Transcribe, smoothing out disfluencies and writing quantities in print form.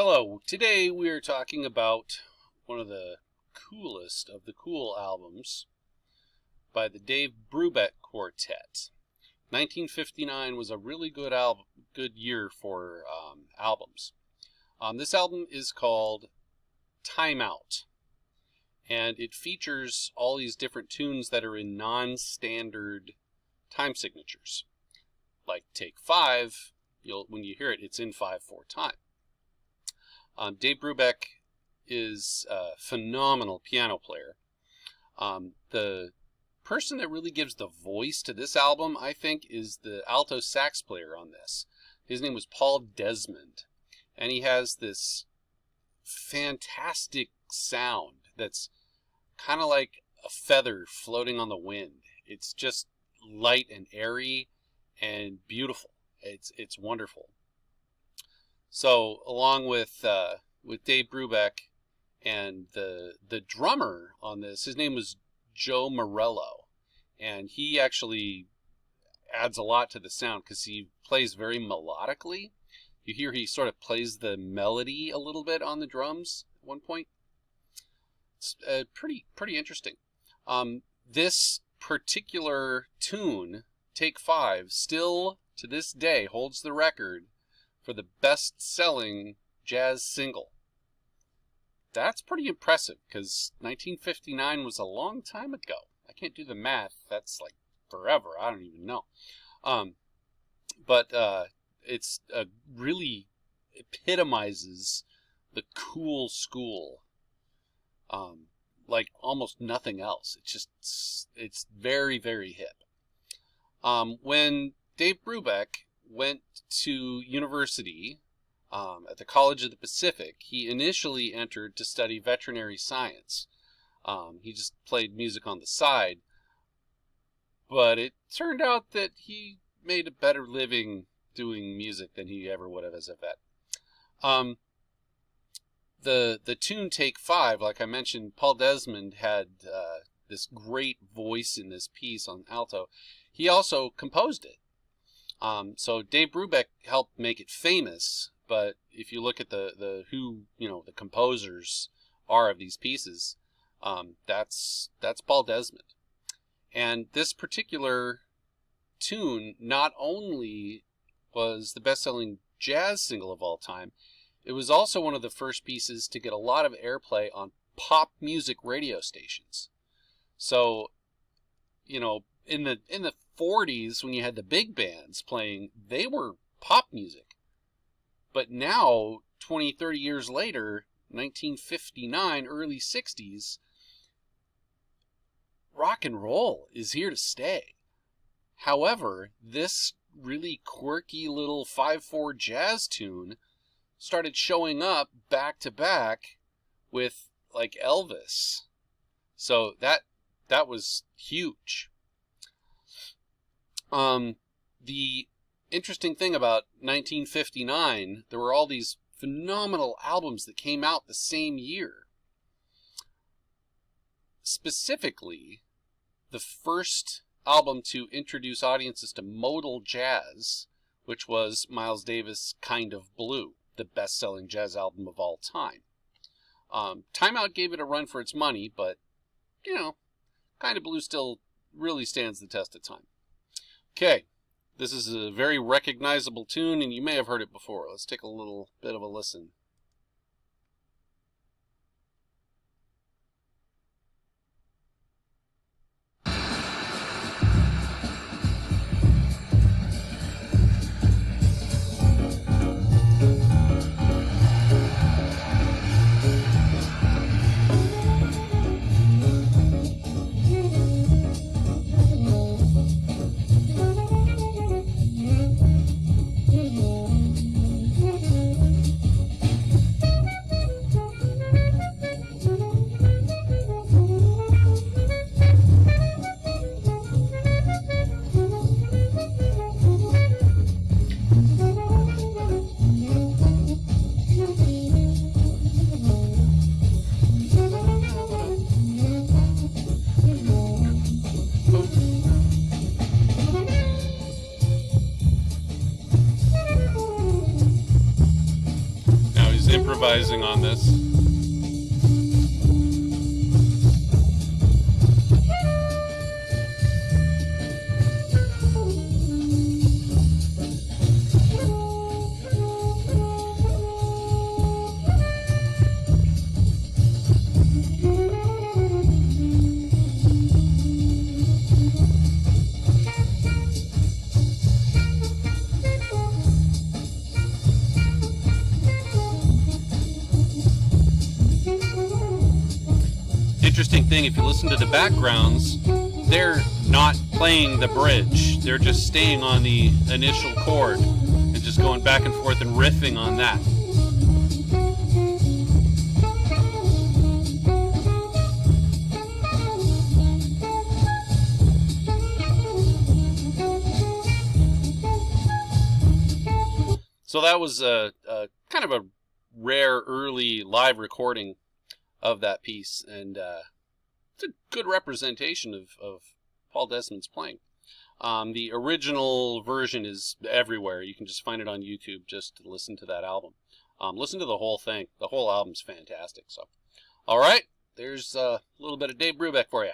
Hello, today we are talking about one of the coolest of the cool albums by the Dave Brubeck Quartet. 1959 was a really good year for albums. This album is called Time Out, and it features all these different tunes that are in non-standard time signatures. Like Take 5, when you hear it, it's in 5/4 time. Dave Brubeck is a phenomenal piano player. The person that really gives the voice to this album, I think, is the alto sax player on this. His name was Paul Desmond, and he has this fantastic sound that's kind of like a feather floating on the wind. It's just light and airy and beautiful. It's wonderful. So along with Dave Brubeck and the drummer on this, his name was Joe Morello, and he actually adds a lot to the sound because he plays very melodically. You hear he sort of plays the melody a little bit on the drums at one point. It's pretty interesting. This particular tune, Take 5, still to this day holds the record for the best-selling jazz single. That's pretty impressive, because 1959 was a long time ago. I can't do the math. That's like forever. I don't even know. But it's really epitomizes the cool school, like almost nothing else. It's very, very hip. When Dave Brubeck went to university at the College of the Pacific, he initially entered to study veterinary science. He just played music on the side, but it turned out that he made a better living doing music than he ever would have as a vet. The tune Take 5, like I mentioned, Paul Desmond had this great voice in this piece on alto. He also composed it. So Dave Brubeck helped make it famous, but if you look at the composers are of these pieces, that's Paul Desmond. And this particular tune not only was the best-selling jazz single of all time, it was also one of the first pieces to get a lot of airplay on pop music radio stations. So, in the 40s, when you had the big bands playing, they were pop music. But now, 20, 30 years later, 1959, early 60s, rock and roll is here to stay. However, this really quirky little 5/4 jazz tune started showing up back to back with like Elvis. So that was huge. The interesting thing about 1959, there were all these phenomenal albums that came out the same year. Specifically, the first album to introduce audiences to modal jazz, which was Miles Davis' Kind of Blue, the best-selling jazz album of all time. Time Out gave it a run for its money, but, Kind of Blue still really stands the test of time. Okay, this is a very recognizable tune, and you may have heard it before. Let's take a little bit of a listen. improvising on this. Interesting thing, if you listen to the backgrounds, they're not playing the bridge. They're just staying on the initial chord and just going back and forth and riffing on that. So that was a kind of a rare early live recording of that piece, and it's a good representation of Paul Desmond's playing. The original version is everywhere. You can just find it on YouTube just to listen to that album. Listen to the whole thing. The whole album's fantastic. So, all right, there's a little bit of Dave Brubeck for you.